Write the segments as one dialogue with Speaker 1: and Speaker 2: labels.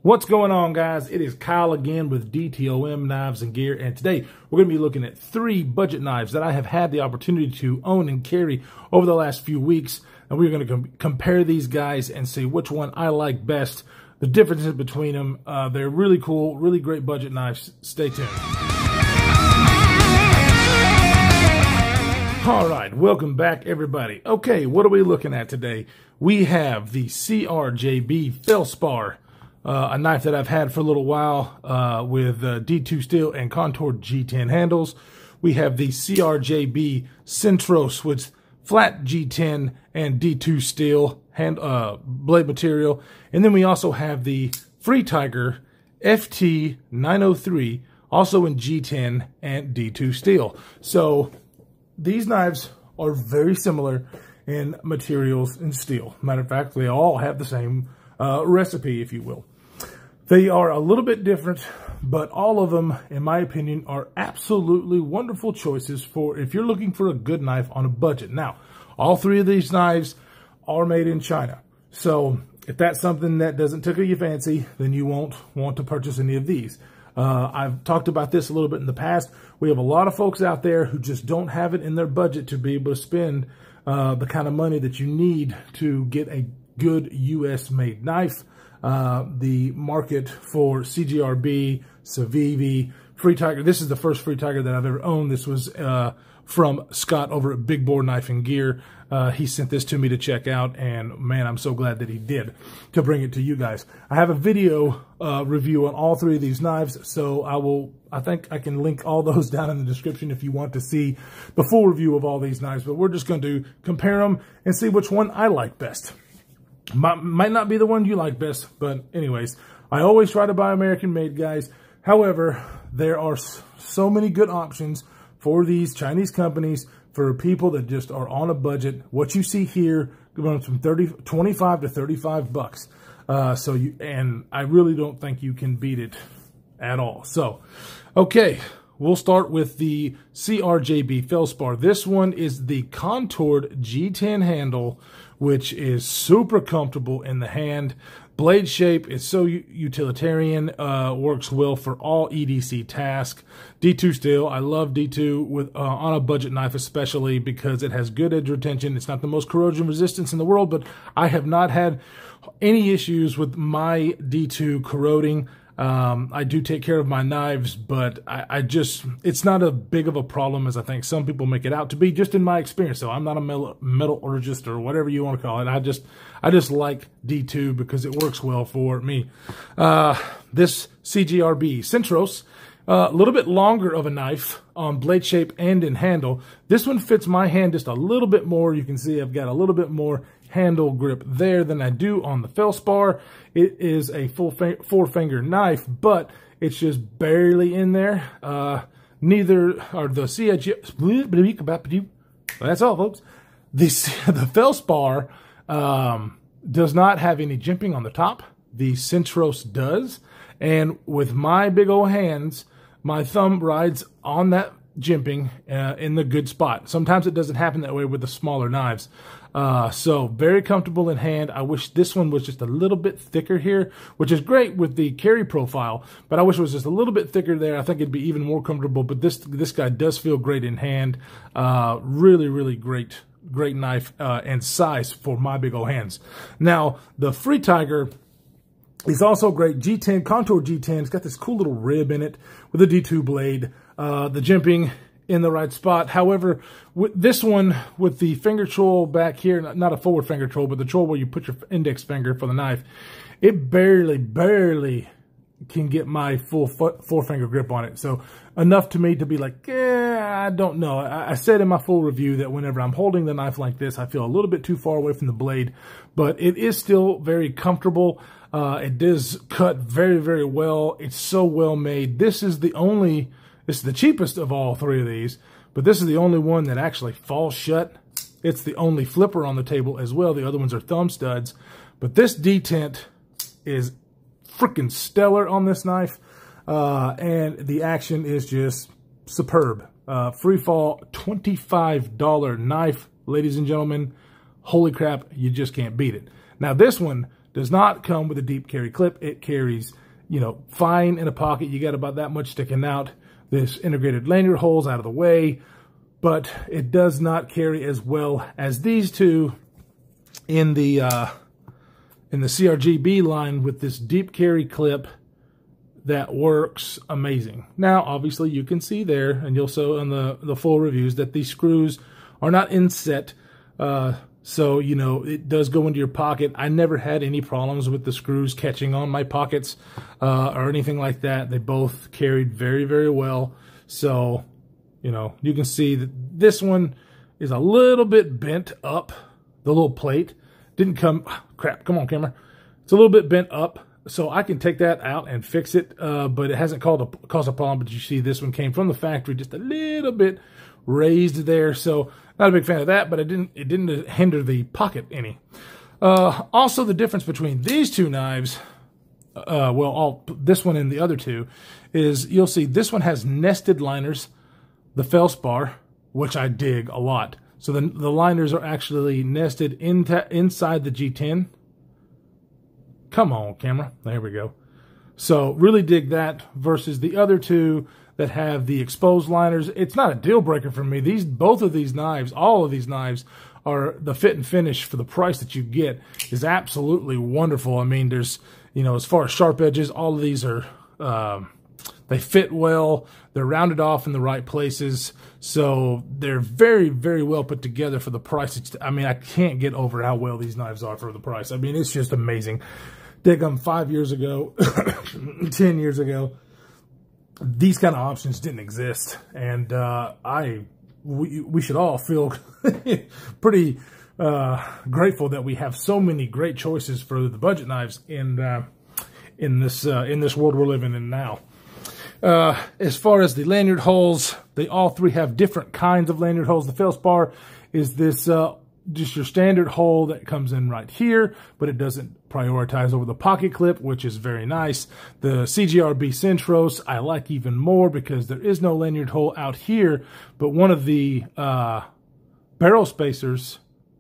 Speaker 1: What's going on, guys? It is Kyle again with DTOM Knives and Gear, and today we're going to be looking at 3 budget knives that I have had the opportunity to own and carry over the last few weeks, and we're going to compare these guys and see which one I like best, the differences between them. They're really cool, really great budget knives. Stay tuned. All right, welcome back, everybody. Okay, what are we looking at today? We have the CRJ Be Felspar. A knife that I've had for a little while with D2 steel and contoured G10 handles. We have the CRJ Be Centros with flat G10 and D2 steel blade material. And then we also have the FreeTiger FT903, also in G10 and D2 steel. So these knives are very similar in materials and steel. Matter of fact, they all have the same recipe, if you will. They are a little bit different, but all of them, in my opinion, are absolutely wonderful choices for if you're looking for a good knife on a budget. Now, all 3 of these knives are made in China. So if that's something that doesn't tickle your fancy, then you won't want to purchase any of these. I've talked about this a little bit in the past. We have a lot of folks out there who just don't have it in their budget to be able to spend the kind of money that you need to get a good U.S.-made knife. The market for CJRB, Civivi, FreeTiger. This is the first FreeTiger that I've ever owned. This was from Scott over at Big Bore Knife and Gear. He sent this to me to check out, and man, I'm so glad that he did to bring it to you guys. I have a video review on all 3 of these knives, so I think I can link all those down in the description if you want to see the full review of all these knives, but we're just going to compare them and see which one I like best. Might not be the one you like best, but anyways, I always try to buy American-made, guys. However, there are so many good options for these Chinese companies for people that just are on a budget. What you see here runs from 25 to 35 bucks. And I really don't think you can beat it at all. So, okay, we'll start with the CRJ Be Felspar. This one is the contoured G10 handle, which is super comfortable in the hand. Blade shape is so utilitarian, works well for all EDC tasks. D2 steel, I love D2 with on a budget knife especially because it has good edge retention. It's not the most corrosion resistance in the world, but I have not had any issues with my D2 corroding. I do take care of my knives, but it's not as big of a problem as I think some people make it out to be, just in my experience. So I'm not a metallurgist or whatever you want to call it. I just like D2 because it works well for me. This CJRB Centros, a little bit longer of a knife on blade shape and in handle. This one fits my hand just a little bit more. You can see I've got a little bit more handle grip there than I do on the Feldspar. It is a full 4-finger knife, but it's just barely in there. Neither are the CRJ. That's all, folks. The Feldspar does not have any jimping on the top. The Centros does, and with my big old hands, my thumb rides on that jimping in the good spot. Sometimes it doesn't happen that way with the smaller knives. So very comfortable in hand. I wish this one was just a little bit thicker here, which is great with the carry profile, but I wish it was just a little bit thicker there. I think it'd be even more comfortable, but this guy does feel great in hand. Really, really great knife and size for my big old hands. Now, the FreeTiger is also great. G10, contour G10. It's got this cool little rib in it with a D2 blade. The jimping in the right spot. However, with this one, with the finger troll back here, not a forward finger troll, but the troll where you put your index finger for the knife, it barely can get my full 4-finger grip on it. So enough to me to be like, I don't know. I said in my full review that whenever I'm holding the knife like this, I feel a little bit too far away from the blade, but it is still very comfortable. It does cut very, very well. It's so well made. This is the cheapest of all 3 of these, but this is the only one that actually falls shut. It's the only flipper on the table as well. The other ones are thumb studs, but this detent is freaking stellar on this knife, and the action is just superb. Free fall, $25 knife, ladies and gentlemen. Holy crap, you just can't beat it. Now this one does not come with a deep carry clip. It carries, you know, fine in a pocket. You got about that much sticking out. This integrated lanyard holes out of the way, but it does not carry as well as these two in the CRJ Be line with this deep carry clip that works amazing. Now, obviously, you can see there, and you'll see on the full reviews, that these screws are not inset. So, you know, it does go into your pocket. I never had any problems with the screws catching on my pockets or anything like that. They both carried very, very well. So, you know, you can see that this one is a little bit bent up. The little plate didn't come, crap, come on, camera. It's a little bit bent up. So I can take that out and fix it, but it hasn't caused a problem. But you see this one came from the factory just a little bit raised there. So not a big fan of that, but it didn't hinder the pocket any. Also, the difference between these two knives, this one and the other two, is you'll see this one has nested liners, the Feldspar, which I dig a lot. So the liners are actually nested inside the G10. Come on, camera. There we go. So really dig that versus the other two that have the exposed liners. It's not a deal breaker for me. Both of these knives, all of these knives, are the fit and finish for the price that you get is absolutely wonderful. I mean, there's, you know, as far as sharp edges, all of these are, they fit well. They're rounded off in the right places. So they're very, very well put together for the price. I mean, I can't get over how well these knives are for the price. I mean, it's just amazing. Dig them 5 years ago, 10 years ago, these kind of options didn't exist. And we should all feel pretty grateful that we have so many great choices for the budget knives in this world we're living in now. As far as the lanyard holes, they all three have different kinds of lanyard holes. The Feldspar is this just your standard hole that comes in right here, but it doesn't prioritize over the pocket clip, which is very nice. The CJRB Centros I like even more because there is no lanyard hole out here, but one of the barrel spacers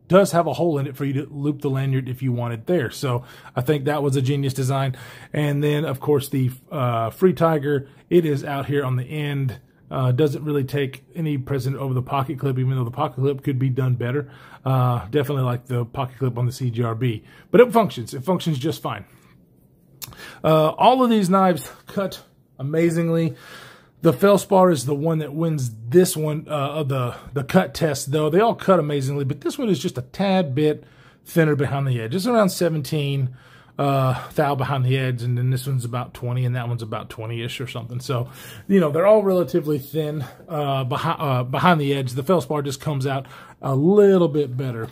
Speaker 1: does have a hole in it for you to loop the lanyard if you want it there. So I think that was a genius design. And then, of course, the FreeTiger, it is out here on the end. Doesn't really take any precedent over the pocket clip, even though the pocket clip could be done better. Definitely like the pocket clip on the CJRB. But it functions. It functions just fine. All of these knives cut amazingly. The Feldspar is the one that wins this one of the cut test, though. They all cut amazingly, but this one is just a tad bit thinner behind the edge. It's around 17 thou behind the edge, and then this one's about 20, and that one's about 20-ish or something. So, you know, they're all relatively thin behind the edge. The Feldspar just comes out a little bit better.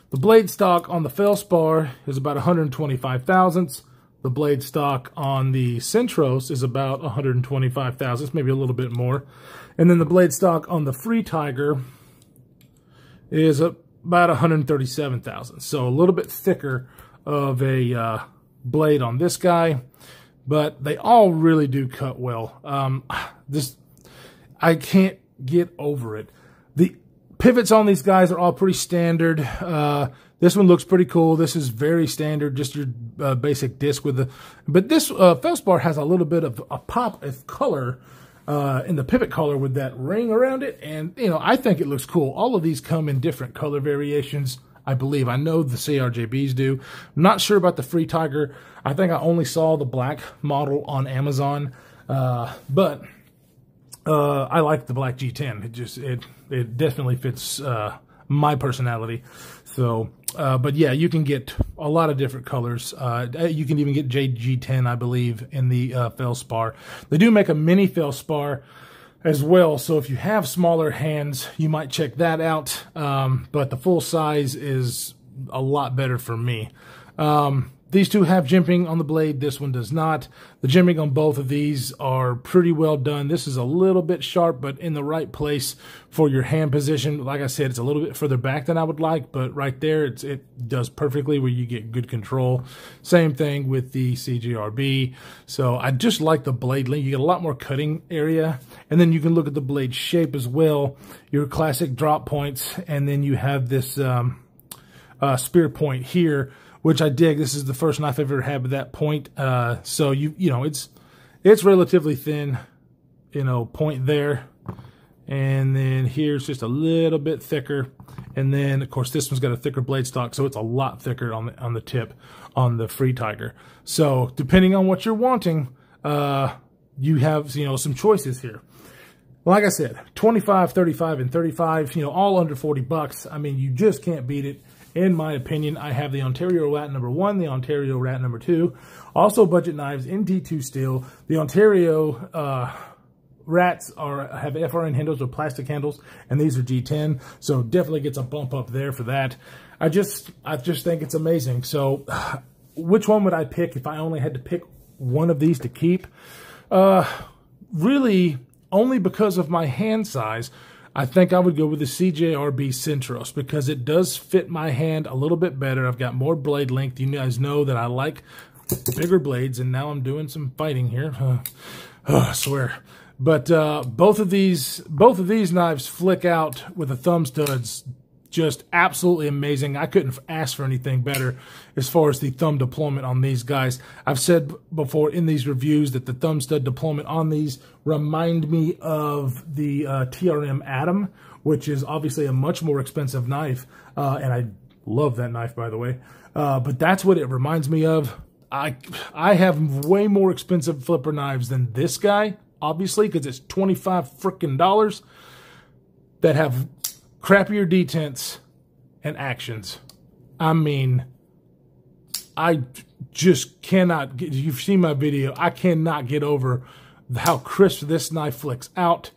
Speaker 1: The blade stock on the Feldspar is about 125 thousandths. The blade stock on the Centros is about 125 thousandths, maybe a little bit more. And then the blade stock on the FreeTiger is about 137 thousandths. So a little bit thicker of a blade on this guy, but they all really do cut well. I can't get over it. The pivots on these guys are all pretty standard. This one looks pretty cool. This is very standard, just your basic disc with the. But this Feldspar has a little bit of a pop of color in the pivot color with that ring around it, and you know, I think it looks cool. All of these come in different color variations, I believe. I know the CRJBs do. I'm not sure about the FreeTiger. I think I only saw the black model on Amazon, but I like the black G10. It definitely fits my personality. So, but yeah, you can get a lot of different colors. You can even get JG10, I believe, in the Feldspar. They do make a mini Feldspar as well, so if you have smaller hands, you might check that out. But the full size is a lot better for me. These two have jimping on the blade. This one does not. The jimping on both of these are pretty well done. This is a little bit sharp, but in the right place for your hand position. Like I said, it's a little bit further back than I would like, but right there, it does perfectly where you get good control. Same thing with the CJRB. So I just like the blade length. You get a lot more cutting area, and then you can look at the blade shape as well. Your classic drop points, and then you have this spear point here, which I dig. This is the first knife I've ever had with that point. So you know, it's relatively thin, you know, point there. And then here's just a little bit thicker. And then, of course, this one's got a thicker blade stock, so it's a lot thicker on the tip on the FreeTiger. So depending on what you're wanting, you have, you know, some choices here. Like I said, 25, 35, and 35, you know, all under 40 bucks. I mean, you just can't beat it. In my opinion, I have the Ontario Rat number 1, the Ontario Rat number 2, also budget knives in D2 steel. The Ontario Rats have FRN handles or plastic handles, and these are G10, so definitely gets a bump up there for that. I just think it's amazing. So which one would I pick if I only had to pick one of these to keep? Really, only because of my hand size, I think I would go with the CJRB Centros because it does fit my hand a little bit better. I've got more blade length. You guys know that I like bigger blades, and now I'm doing some fighting here. I swear. But both of these knives flick out with the thumb studs. Just absolutely amazing. I couldn't ask for anything better as far as the thumb deployment on these guys. I've said before in these reviews that the thumb stud deployment on these remind me of the TRM Atom, which is obviously a much more expensive knife. And I love that knife, by the way. But that's what it reminds me of. I have way more expensive flipper knives than this guy, obviously, because it's $25 frickin' that have crappier detents and actions. I mean, I just cannot get, you've seen my video, I cannot get over how crisp this knife flicks out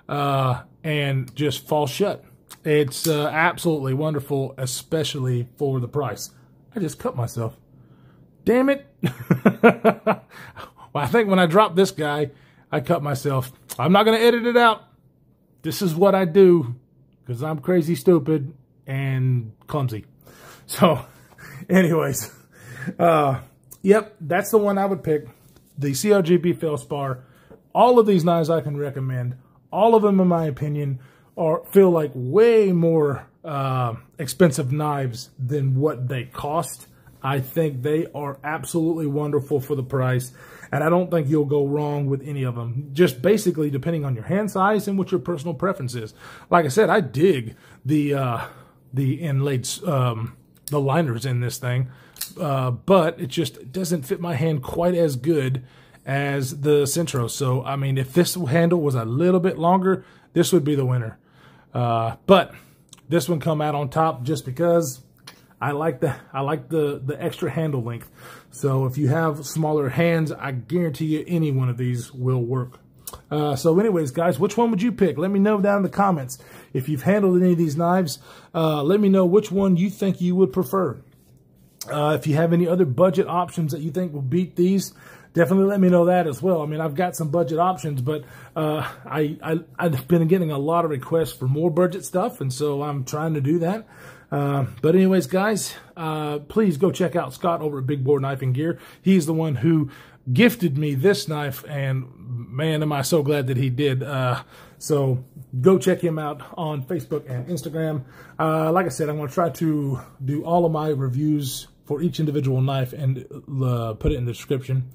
Speaker 1: and just falls shut. It's absolutely wonderful, especially for the price. I just cut myself. Damn it. Well, I think when I dropped this guy, I cut myself. I'm not going to edit it out. This is what I do because I'm crazy, stupid, and clumsy. So, anyways, yep, that's the one I would pick. The CRJ Be Felspar. All of these knives I can recommend. All of them, in my opinion, feel like way more expensive knives than what they cost. I think they are absolutely wonderful for the price, and I don't think you'll go wrong with any of them. Just basically depending on your hand size and what your personal preference is. Like I said, I dig the inlaid, the liners in this thing, but it just doesn't fit my hand quite as good as the Centros. So, I mean, if this handle was a little bit longer, this would be the winner. But this one come out on top just because I like the extra handle length. So if you have smaller hands, I guarantee you any one of these will work. So anyways, guys, which one would you pick? Let me know down in the comments. If you've handled any of these knives, let me know which one you think you would prefer. If you have any other budget options that you think will beat these, definitely let me know that as well. I mean, I've got some budget options, but I've been getting a lot of requests for more budget stuff, and so I'm trying to do that. But anyways, guys, please go check out Scott over at Big Bore Knife and Gear. He's the one who gifted me this knife, and man, am I so glad that he did. So go check him out on Facebook and Instagram. Like I said, I'm going to try to do all of my reviews for each individual knife and put it in the description.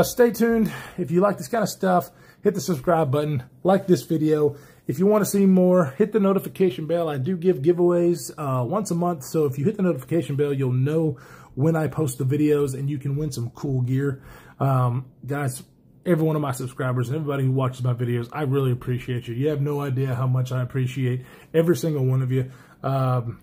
Speaker 1: Stay tuned. If you like this kind of stuff, hit the subscribe button, like this video. If you want to see more, hit the notification bell. I do give giveaways once a month, so if you hit the notification bell, you'll know when I post the videos, and you can win some cool gear. Guys, every one of my subscribers and everybody who watches my videos, I really appreciate you. You have no idea how much I appreciate every single one of you.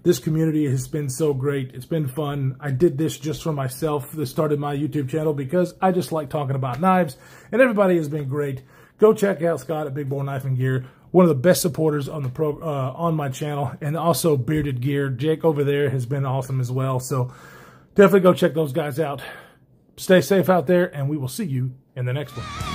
Speaker 1: This community has been so great. It's been fun. I did this just for myself. This started my YouTube channel because I just like talking about knives, and everybody has been great. Go check out Scott at Big Bore Knife and Gear. One of the best supporters on the on my channel, and also Bearded Gear. Jake over there has been awesome as well. So definitely go check those guys out. Stay safe out there, and we will see you in the next one.